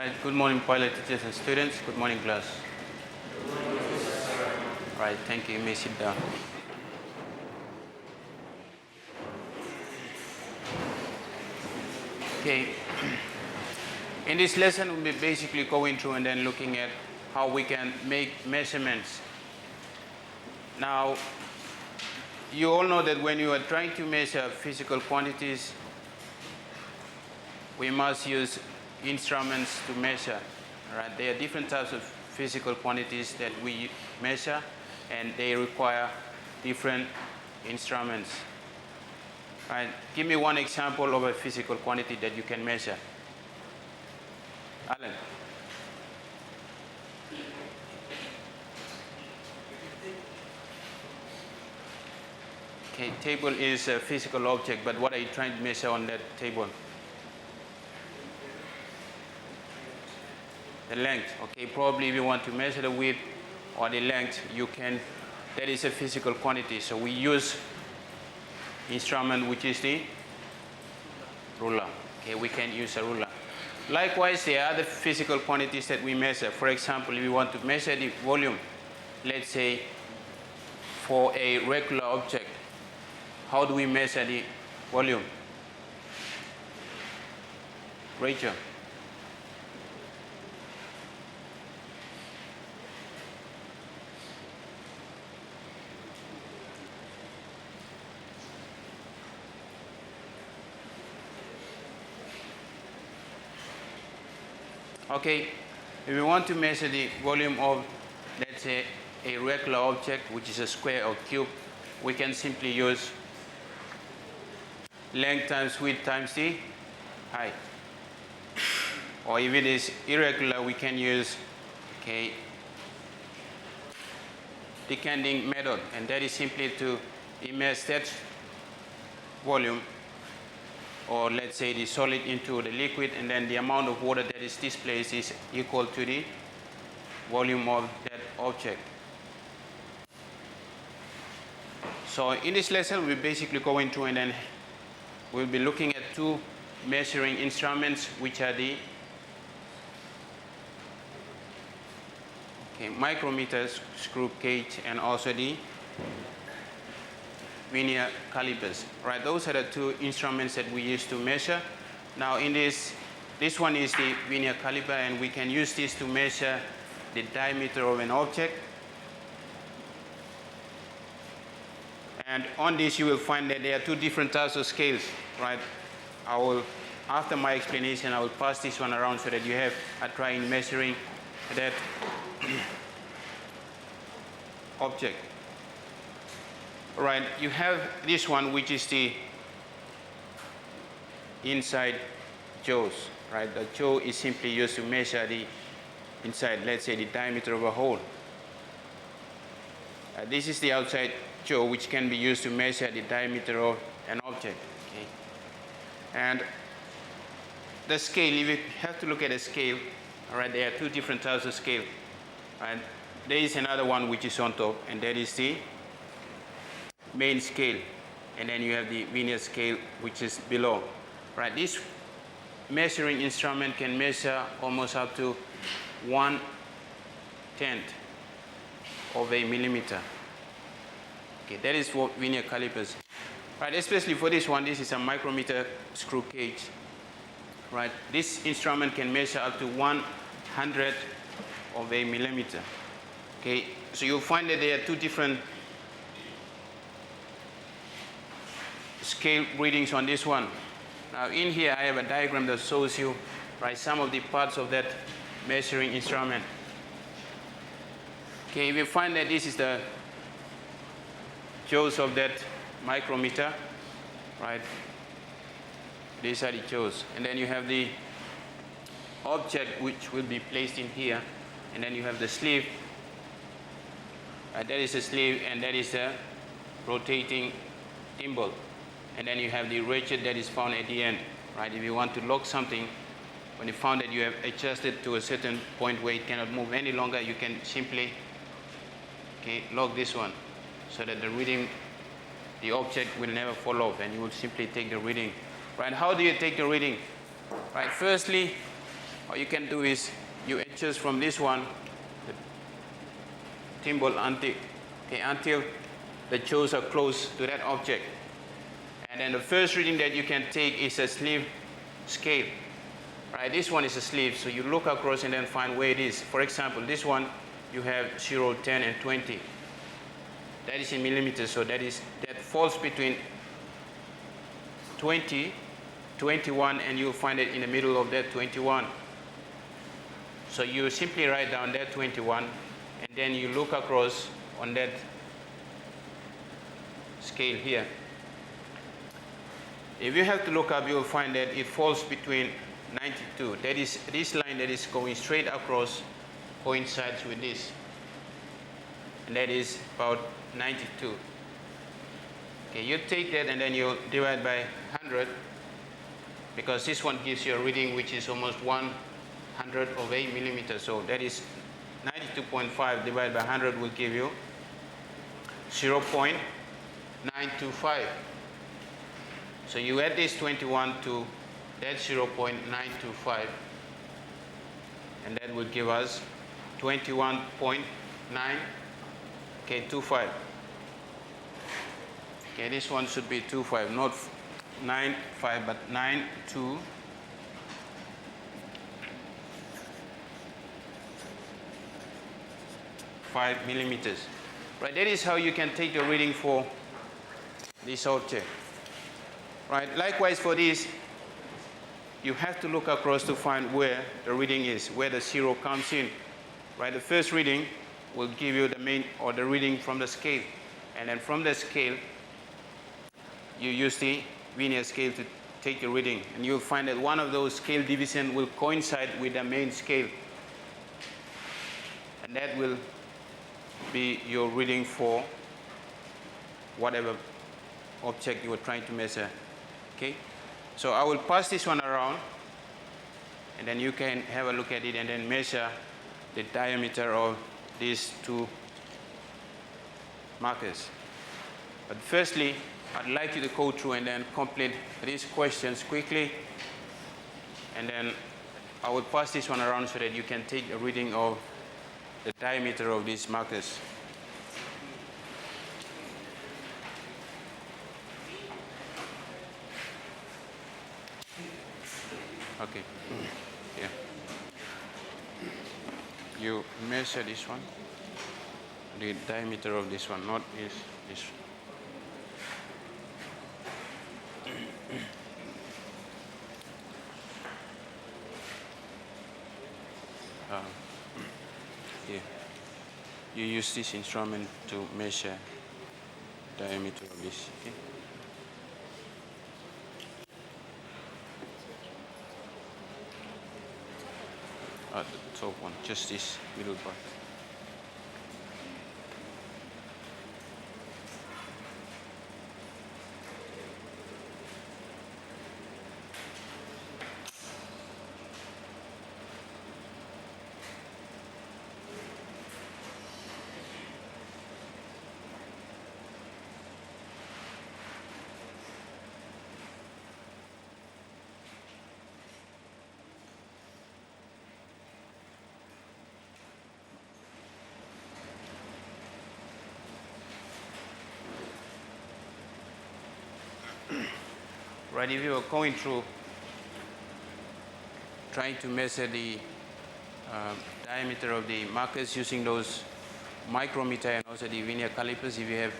Right, good morning, pilot teachers and students. Good morning, class. Right, thank you. You may sit down. Okay. In this lesson, we'll be basically going through and then looking at how we can make measurements. Now, you all know that when you are trying to measure physical quantities, we must use instruments to measure. Right? There are different types of physical quantities that we measure, and they require different instruments. Right? Give me one example of a physical quantity that you can measure. Alan. Okay, table is a physical object, but what are you trying to measure on that table? The length. Okay, probably if you want to measure the width or the length, you can. That is a physical quantity. So we use instrument which is the ruler. Okay, we can use a ruler. Likewise, there are other physical quantities that we measure. For example, if we want to measure the volume, let's say for a regular object, how do we measure the volume? Rachel. Okay, if we want to measure the volume of, let's say, a regular object, which is a square or cube, we can simply use length times width times the height. Or if it is irregular, we can use, okay, decanting method, and that is simply to immerse that volume, or let's say the solid, into the liquid, and then the amount of water that is displaced is equal to the volume of that object. So in this lesson, we're basically going through and then we'll be looking at two measuring instruments, which are the micrometer screw gauge and also the vernier calipers. Right, those are the two instruments that we use to measure. Now in this one is the vernier caliper, and we can use this to measure the diameter of an object. And on this you will find that there are two different types of scales. Right, after my explanation, I will pass this one around so that you have a try in measuring that object. Right, you have this one, which is the inside jaws. Right, the jaw is simply used to measure the inside, let's say, the diameter of a hole. This is the outside jaw, which can be used to measure the diameter of an object. Okay, and the scale, if you have to look at a scale, all right, there are two different types of scale. Right, there is another one which is on top, and that is the main scale, and then you have the vernier scale, which is below. Right, this measuring instrument can measure almost up to 1/10 of a millimeter. Okay, that is what vernier calipers. Right, especially for this one, this is a micrometer screw gauge. Right, this instrument can measure up to 1/100 of a millimeter. Okay, so you'll find that there are two different scale readings on this one. Now in here I have a diagram that shows you, right, some of the parts of that measuring instrument. Okay, if you find that this is the jaws of that micrometer, right, these are the jaws, and then you have the object which will be placed in here, and then you have the sleeve. That is the sleeve, and that is the rotating thimble. And then you have the ratchet that is found at the end. Right, if you want to lock something, when you found that you have adjusted to a certain point where it cannot move any longer, you can simply, okay, lock this one so that the reading, the object will never fall off, and you will simply take the reading. Right, how do you take the reading? Right, firstly, What you can do is you adjust from this one, the thimble, until the jaws are close to that object. And then the first reading that you can take is a sleeve scale. Right, this one is a sleeve, so you look across and then find where it is. For example, this one you have 0, 10, and 20. That is in millimeters, so that falls between 20, 21, and you'll find it in the middle of that 21. So you simply write down that 21, and then you look across on that scale here. If you have to look up, you'll find that it falls between 92. That is, this line that is going straight across coincides with this, and that is about 92. Okay, you take that and then you divide by 100, because this one gives you a reading which is almost 100 of 8 millimeters. So that is 92.5 divided by 100 will give you 0.925. So you add this 21 to that 0.925, and that will give us 21.925. Okay, this one should be 25, not 95, but 925 millimeters. Right, that is how you can take the reading for this object. Right, likewise for this, you have to look across to find where the reading is, where the 0 comes in. Right, the first reading will give you the main, or the reading from the scale, and then from the scale you use the vernier scale to take the reading, and you'll find that one of those scale divisions will coincide with the main scale, and that will be your reading for whatever object you are trying to measure. Okay, so I will pass this one around, and then you can have a look at it and then measure the diameter of these two markers. But firstly, I'd like you to go through and then complete these questions quickly, and then I will pass this one around so that you can take a reading of the diameter of these markers. Okay. Yeah. You measure this one, the diameter of this one, not this. Here. You use this instrument to measure diameter of this. Okay. The top one, just this middle part. Right, if you are going through trying to measure the diameter of the markers using those micrometer and also the vernier calipers, if you have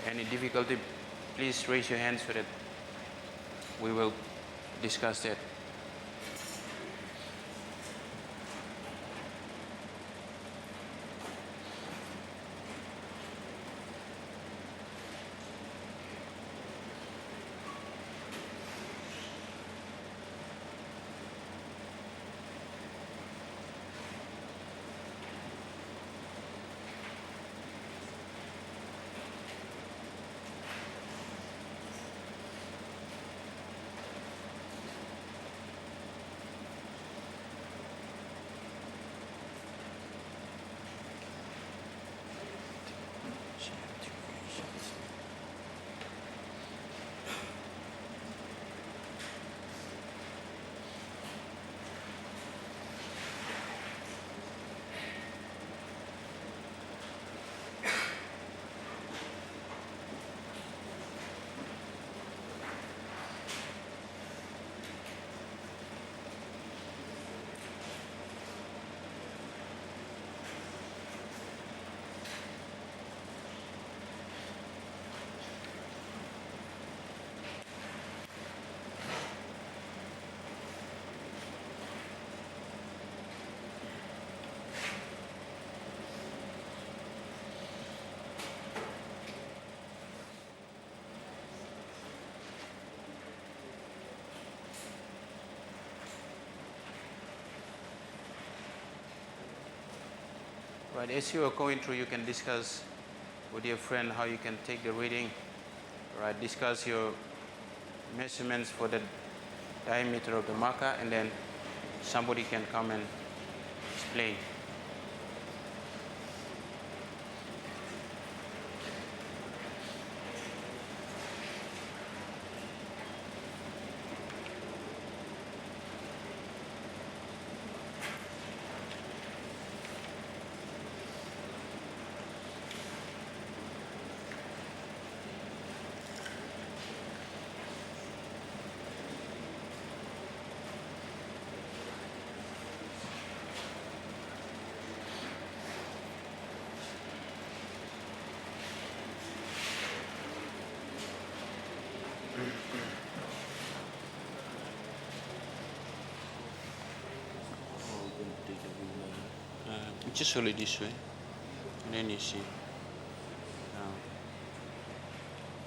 any difficulty, please raise your hand so that we will discuss that. Right, as you are going through, you can discuss with your friend how you can take the reading, right? Discuss your measurements for the diameter of the marker, and then somebody can come and explain. Just hold it this way, and then you see.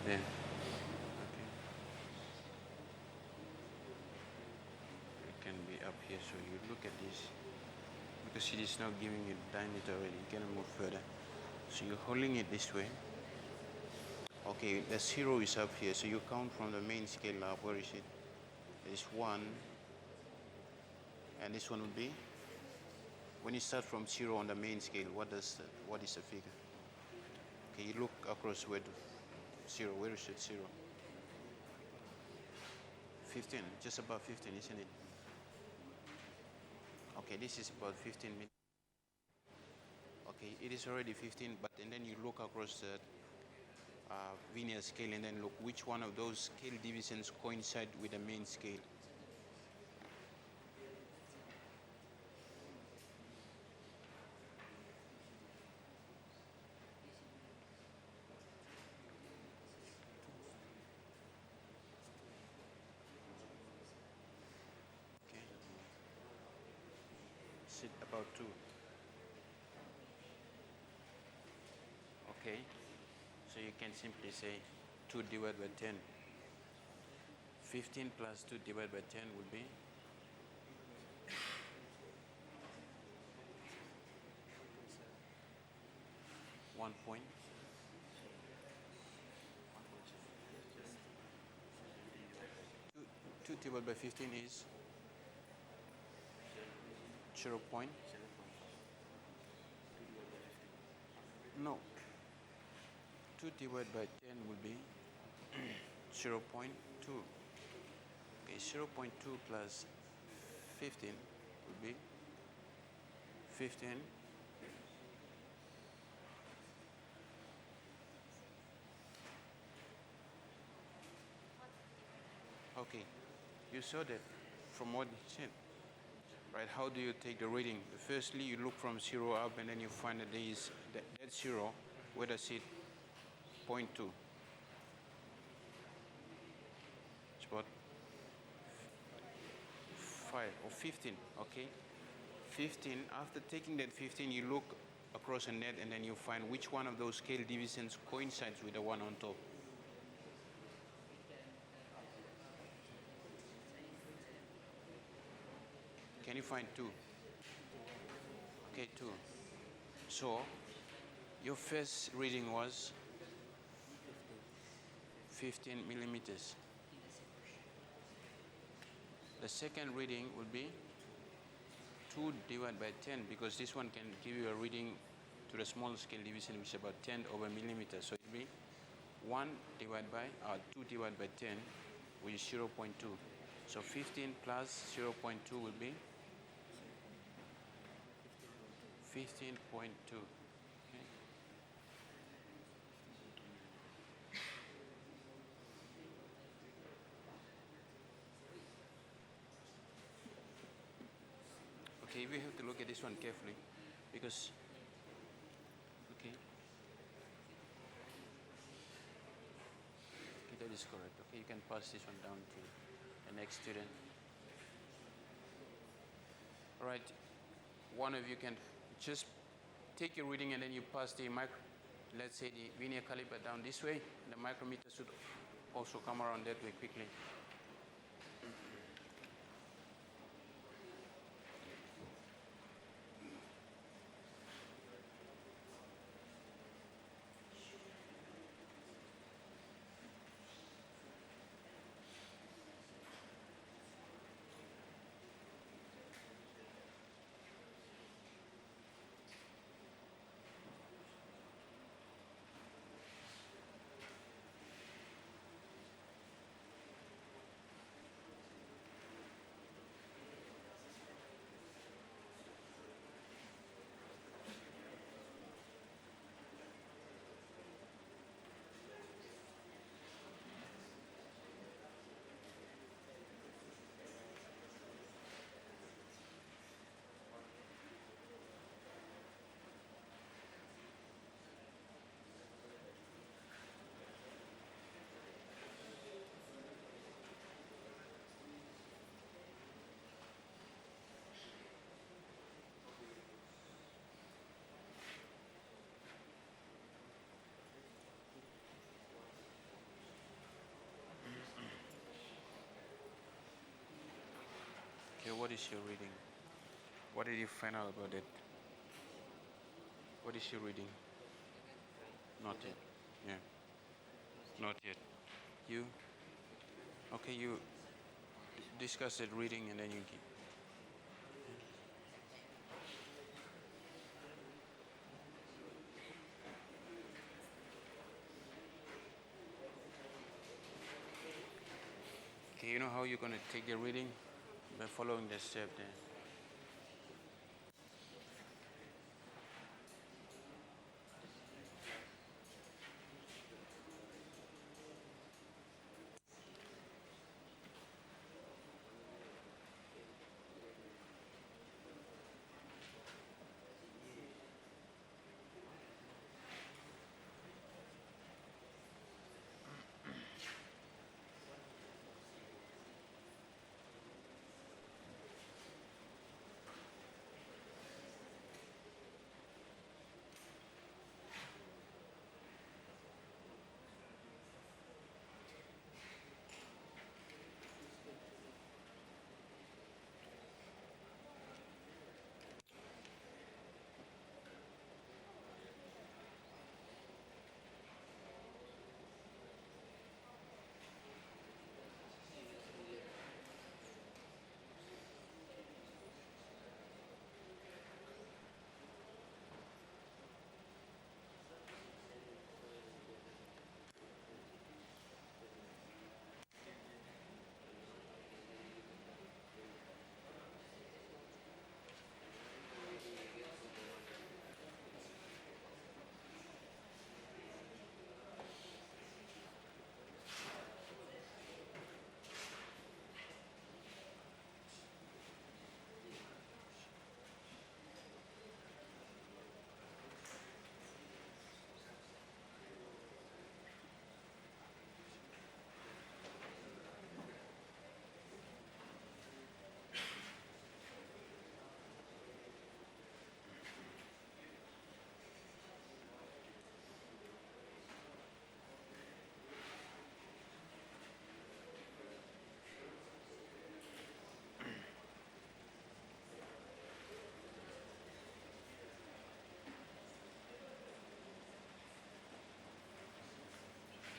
There. Okay. It can be up here, so you look at this. Because it is not giving you diameter already, you cannot move further. So you're holding it this way. Okay, the 0 is up here, so you count from the main scale up. Where is it? There's 1, and this one would be. When you start from 0 on the main scale, what is the figure? Okay, you look across where the 0. Where is it? 0. 15, just above 15, isn't it? Okay, this is about 15 minutes. Okay, it is already 15, but and then you look across the linear scale, and then look which one of those scale divisions coincide with the main scale. Okay, sit about 2. Okay, so you can simply say 2 divided by 10. 15 plus 2 divided by 10 would be 1 point. 2 divided by 15 is 0 point. No. 2 divided by 10 will be 0 0.2. Okay, 0 0.2 plus 15 will be 15. Okay, you saw that from what he said, right? How do you take the reading? Firstly, you look from 0 up, and then you find that there is that 0. Where does it? 0.2. It's about 5 or 15. Okay, 15. After taking that 15, you look across a net, and then you find which one of those scale divisions coincides with the one on top. Can you find 2? Okay, 2. So your first reading was 15 millimeters. The second reading will be 2 divided by 10, because this one can give you a reading to the small scale division, which is about 10 over millimeters. So it will be 1 divided by 2 divided by 10, which is 0 0.2. So 15 plus 0 0.2 will be 15.2. Okay. Okay, we have to look at this one carefully, because okay, that is correct. Okay, you can pass this one down to the next student. All right, one of you can just take your reading, and then you pass the let's say the linear caliper down this way. The micrometer should also come around that way quickly. What is she reading? What did you find out about it? What is she reading? Not yet. Yeah. Not yet. You? Okay, you discuss it reading and then you keep. Okay, you know how you're going to take the reading? By following the step there.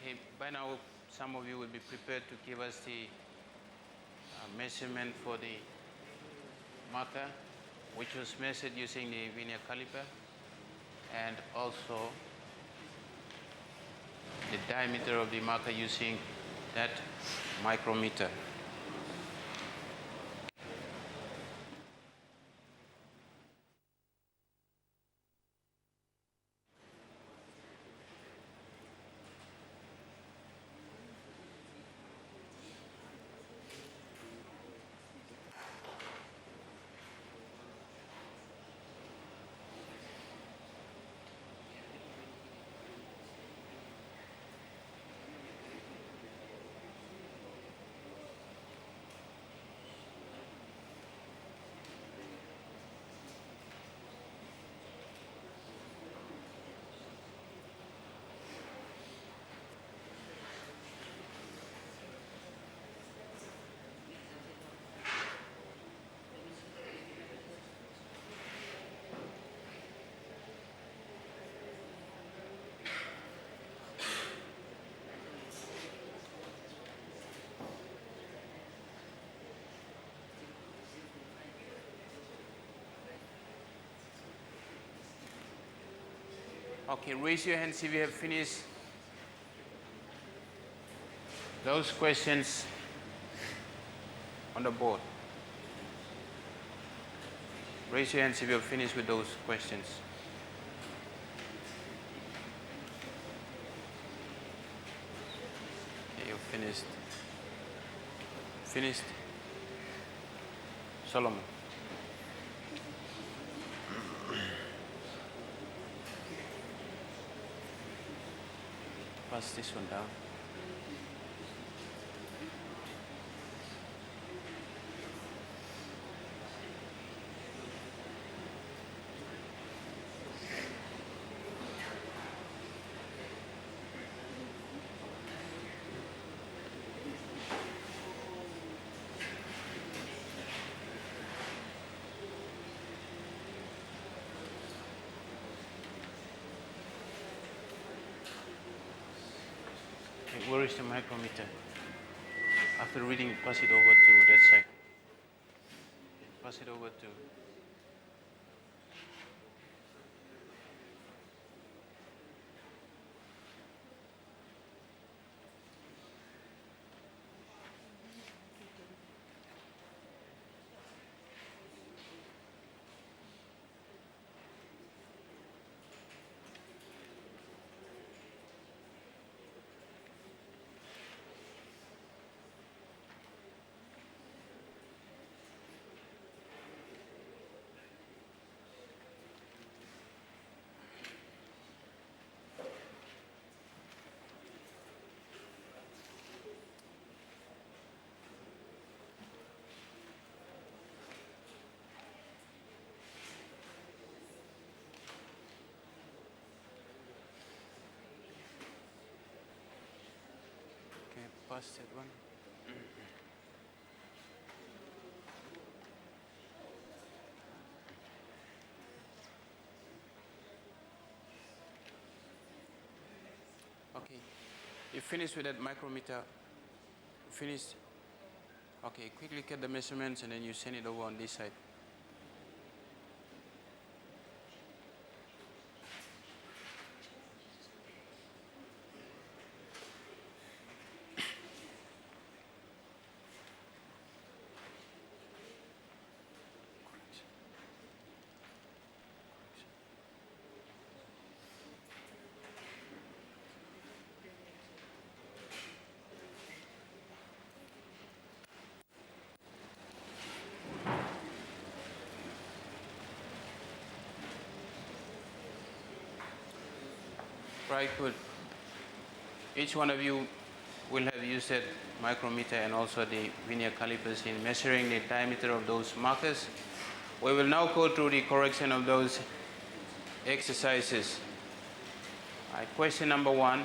Okay, by now some of you will be prepared to give us the measurement for the marker, which was measured using the vernier caliper, and also the diameter of the marker using that micrometer. Okay, raise your hands if you have finished those questions on the board. Raise your hands if you have finished with those questions. Okay, you've finished. Finished? Solomon. Pass this one down. where is the micrometer? After reading, pass it over to that side. Pass it over to. Okay, pass that one. Okay, you finished with that micrometer? Finished? Okay, quickly get the measurements and then you send it over on this side. Right, good. Each one of you will have used that micrometer and also the vernier calipers in measuring the diameter of those markers. We will now go through the correction of those exercises. Right, question number 1.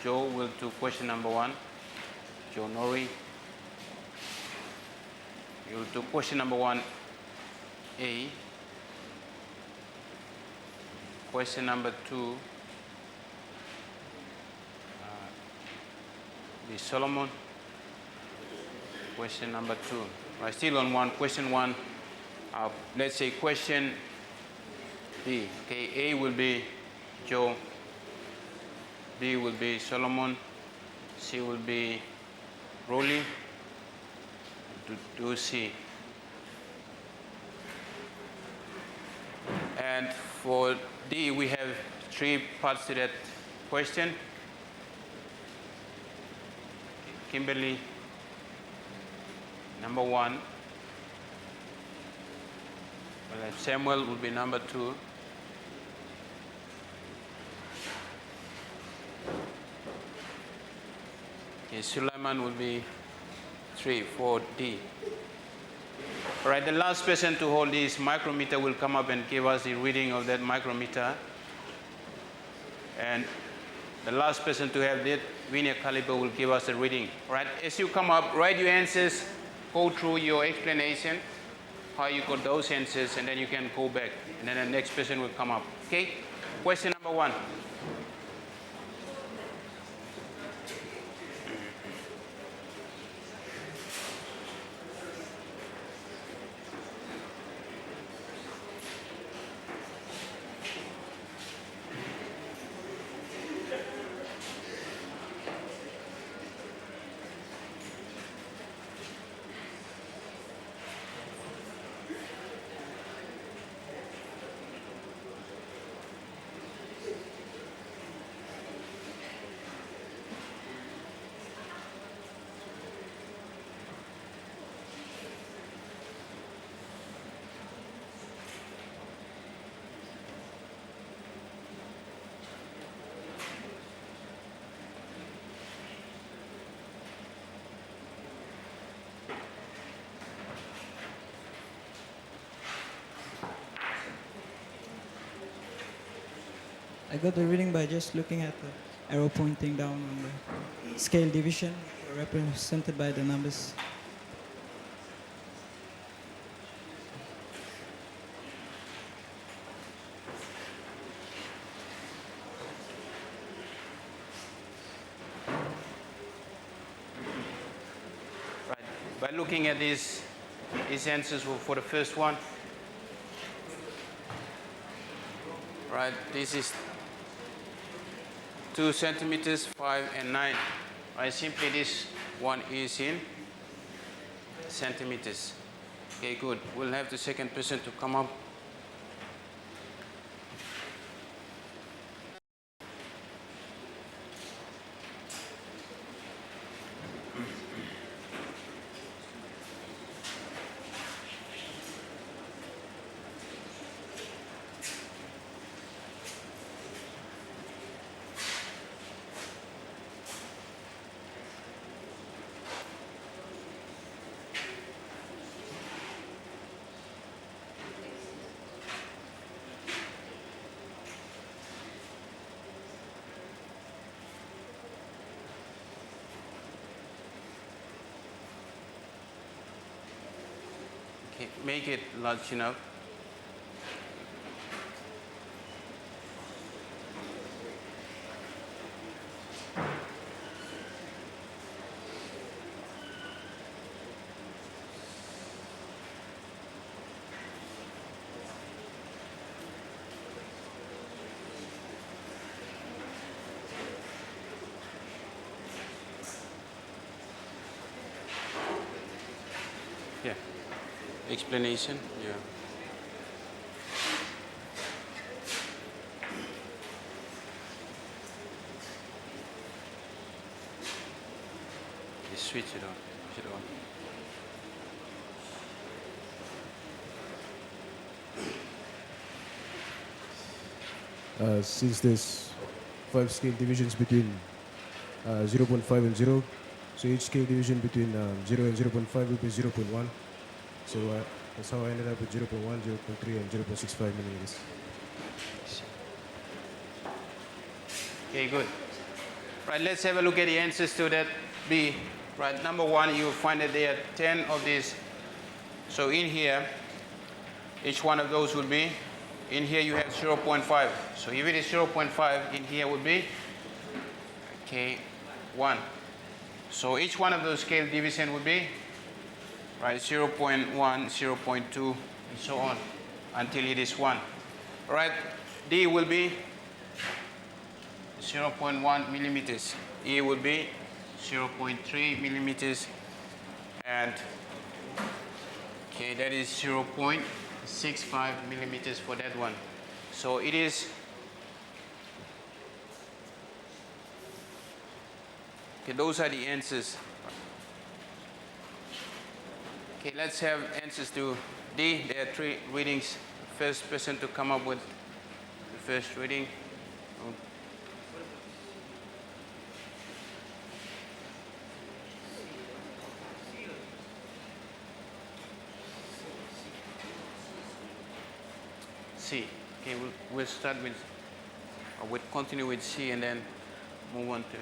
Joe will do question number 1. Joe Nori. You will do question number 1A. Question number 2, the Solomon. Question number 2. Right, still on 1. Question 1. Let's say question B. Okay, A will be Joe. B will be Solomon. C will be Rolly. Do C. And for D, we have 3 parts to that question. Kimberly, number 1. Samuel will be number 2. Okay, Sulaiman will be 3 for D. All right, the last person to hold this micrometer will come up and give us the reading of that micrometer. And the last person to have that vernier caliper will give us the reading. All right, as you come up, write your answers, go through your explanation, how you got those answers, and then you can go back. And then the next person will come up. Okay, question number 1. I got the reading by just looking at the arrow pointing down on the scale division represented by the numbers. by looking at these answers for the first one, right? This is 2 centimeters, 5 and 9. Right? Simply this one is in centimeters. Okay, good. We'll have the second person to come up. Okay, make it large enough. Yeah. Explanation. Yeah. You switch it on. Switch it on. Since there's 5 scale divisions between 0.5 and 0, so each scale division between 0 and 0.5 will be 0.1. So that's how I ended up with 0.1, 0.3, and 0.65 millimeters. Okay, good. Right, let's have a look at the answers to that B. Right, number 1, you'll find that there are 10 of these. So in here, each one of those would be, in here you have 0.5. So if it is 0.5, in here would be, okay, 1. So each one of those scale division would be, right, 0.1, 0.2, and so on, until it is 1. All right, D will be 0.1 millimeters. E would be 0.3 millimeters. And, okay, that is 0.65 millimeters for that one. So it is, okay, those are the answers. Okay, let's have answers to D. There are 3 readings. First person to come up with the first reading. C. Okay, we'll start with, or we'll continue with C and then move on to. Okay.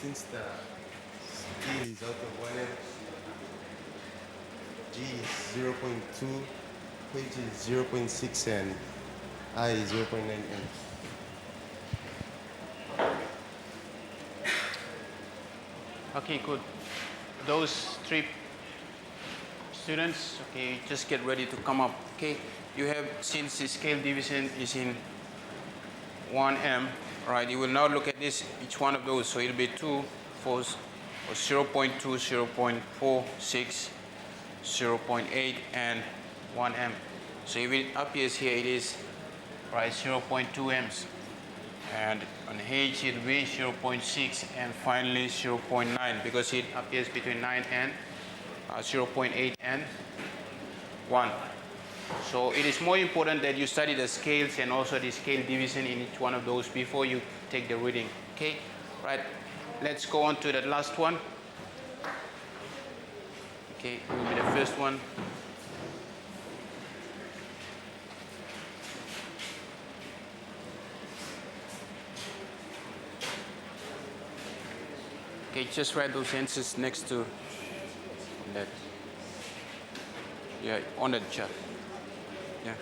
Since the D is out of 1M, G is 0.2, H is 0.6, and I is 0.9 M. Okay, good. Those 3 students, okay, just get ready to come up. Okay, you have, since the scale division is in 1 m, right? You will now look at this, each one of those. So it'll be 2, 4, or 0.2, 0.4, 6, 0.8, and 1 m. So if it appears here, it is right 0.2 m's. And on H it will be 0.6, and finally 0.9, because it appears between 9 and 0.8 and 1. So it is more important that you study the scales and also the scale division in each one of those before you take the reading. Okay, right? Let's go on to the last one. Okay, it will be the first one. Okay, just write those answers next to that. Yeah, on the chart. Yeah.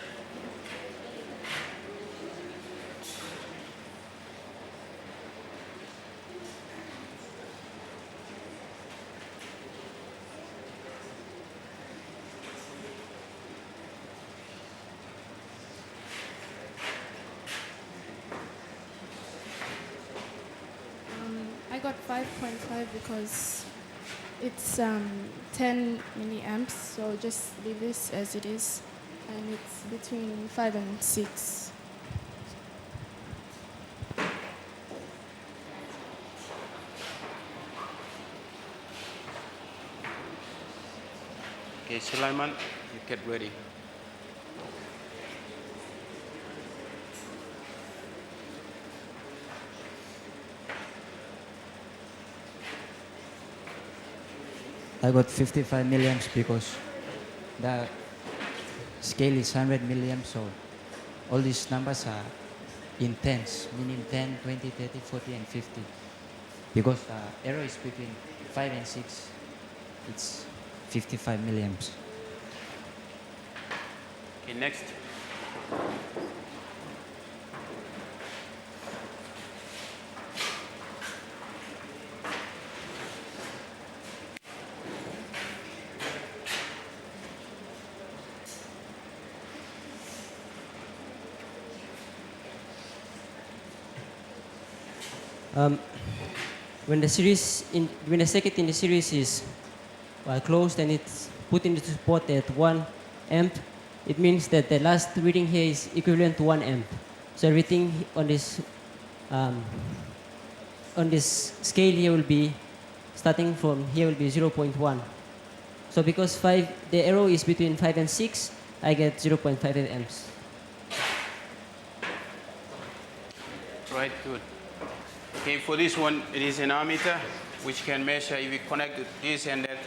I got 5.5 because it's 10 milliamps, so just leave this as it is, and it's between 5 and 6. Okay, Sulaiman, you get ready. I got 55 milliamps because the scale is 100 milliamps, so all these numbers are in tens, meaning 10, 20, 30, 40, and 50. Because the error is between 5 and 6, it's 55 milliamps. Okay, next. When the circuit in the series is closed and it's put into support at 1 amp, it means that the last reading here is equivalent to 1 amp. So everything on this scale here will be starting from here will be 0.1. So because the arrow is between 5 and 6, I get 0.5 amps. Right, good. Okay, for this one, it is an ammeter which can measure if you connect this and that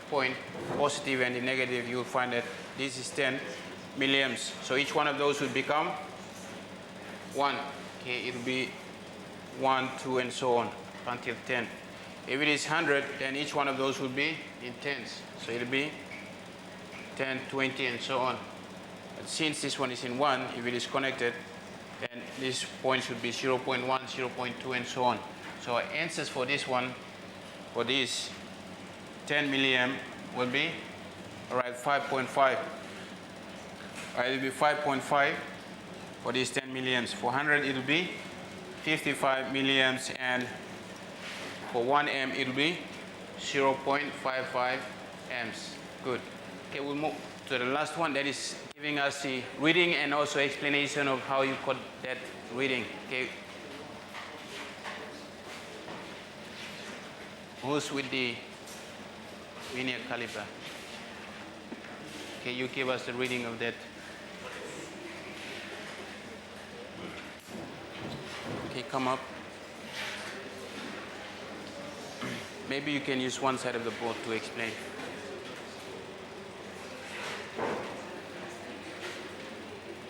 point, positive and the negative, you will find that this is 10 milliamps. So each one of those will become 1. Okay, it will be 1, 2, and so on until 10. If it is 100, then each one of those will be in tens. So it will be 10, 20, and so on. But since this one is in 1, if it is connected, then this point should be 0.1, 0.2, and so on. So answers for this one, for this 10 milliamp will be, all right, 5.5. All right, it will be 5.5 for these 10 milliamps. For 100, it will be 55 milliamps, and for 1 amp, it will be 0.55 amps. Good. Okay, we'll move to the last one, that is giving us the reading and also explanation of how you got that reading. Okay. Who's with the linear caliper? Okay, you give us the reading of that. Okay, come up. Maybe you can use one side of the board to explain.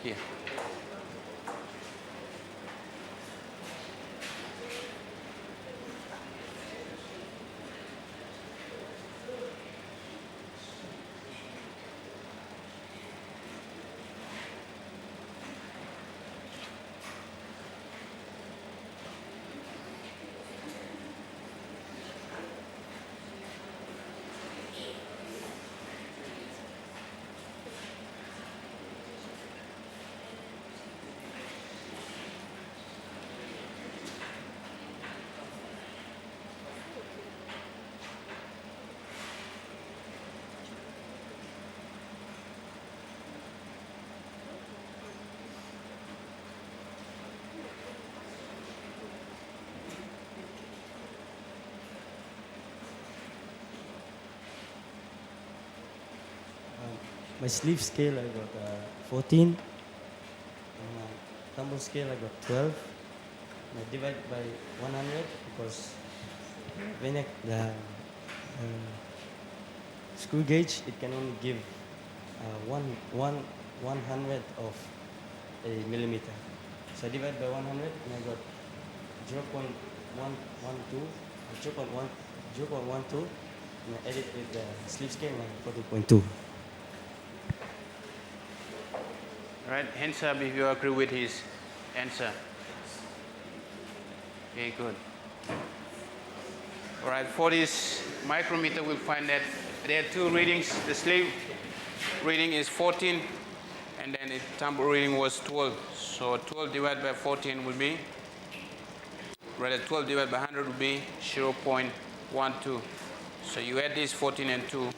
Here. My sleeve scale, I got 14. And my tumble scale, I got 12. And I divide by 100 because when the screw gauge, it can only give one hundredth of a millimeter. So I divide by 100 and I got 0.112, 0.12, and I add it with the sleeve scale and 14.2. All right, hands up if you agree with his answer. Okay, good. All right, for this micrometer, we'll find that there are two readings. The sleeve reading is 14, and then the tumble reading was 12. So 12 divided by 14 will be, rather 12 divided by 100 will be 0.12. So you add this 14 and 2,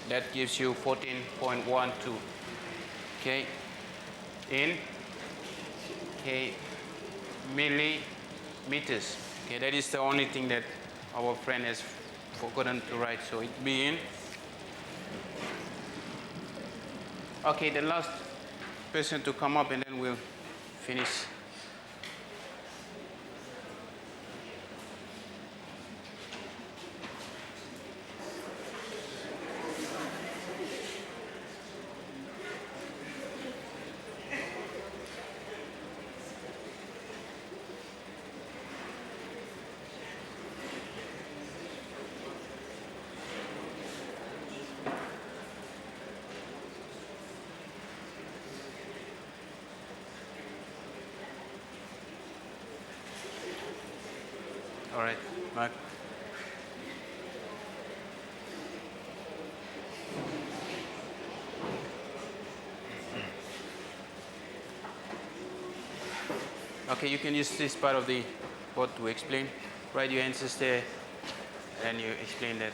that gives you 14.12. Okay, in millimeters. Okay, that is the only thing that our friend has forgotten to write. So it be in. Okay, the last person to come up and then we'll finish. All right, Mark. Okay, you can use this part of the board to explain. Write your answers there, and you explain that.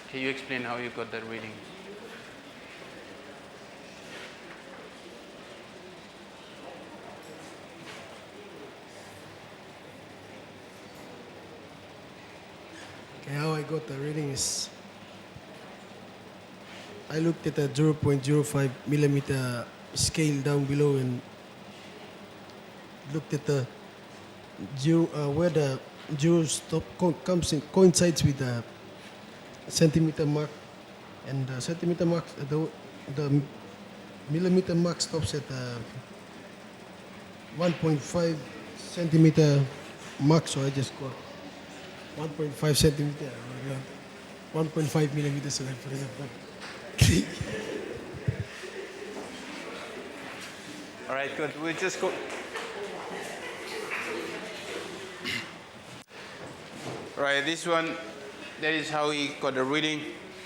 Can you explain how you got that reading? Okay, how I got the reading is I looked at a 0.05 millimeter scale down below and looked at the where the zero stop coincides with the centimeter mark, and the centimeter mark, the millimeter mark stops at 1.5 centimeter mark, so I just got 1.5 centimeter, 1.5 millimeters, so I put it up. All right, good. We'll just go. Right, this one, that is how he got the reading.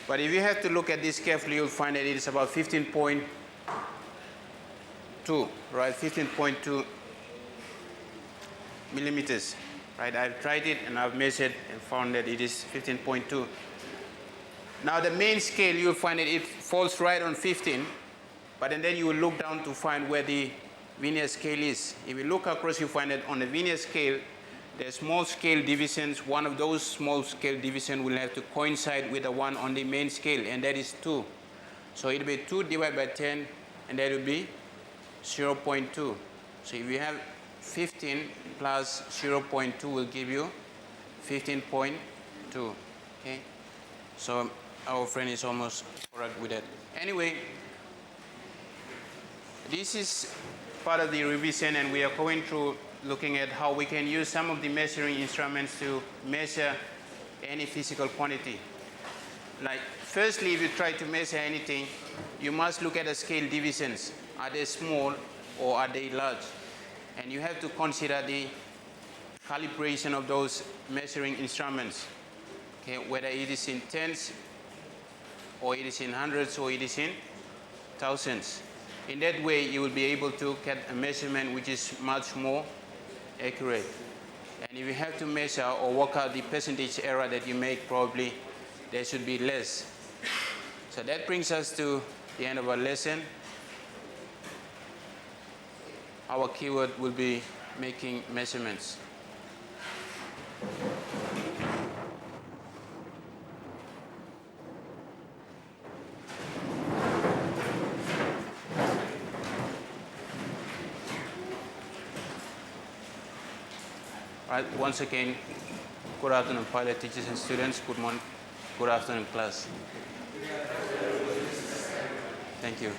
But if you have to look at this carefully, you'll find that it is about 15.2, right? 15.2 millimeters, right? I've tried it and I've measured and found that it is 15.2. Now the main scale, you'll find that it falls right on 15, but then you will look down to find where the vernier scale is. If you look across, you find that on the vernier scale, there's small scale divisions. One of those small scale divisions will have to coincide with the one on the main scale, and that is 2. So it will be 2 divided by 10, and that will be 0.2. So if you have 15 plus 0.2 will give you 15.2. Okay? So our friend is almost correct with that. Anyway, this is part of the revision, and we are going through looking at how we can use some of the measuring instruments to measure any physical quantity. Like, firstly, if you try to measure anything, you must look at the scale divisions. Are they small or are they large? And you have to consider the calibration of those measuring instruments. Okay, whether it is in tens, or it is in hundreds, or it is in thousands. In that way, you will be able to get a measurement which is much more accurate. And if you have to measure or work out the percentage error that you make, probably there should be less. So that brings us to the end of our lesson. Our keyword will be making measurements. Right, once again, good afternoon, pilot teachers and students. Good morning, good afternoon, class. Thank you.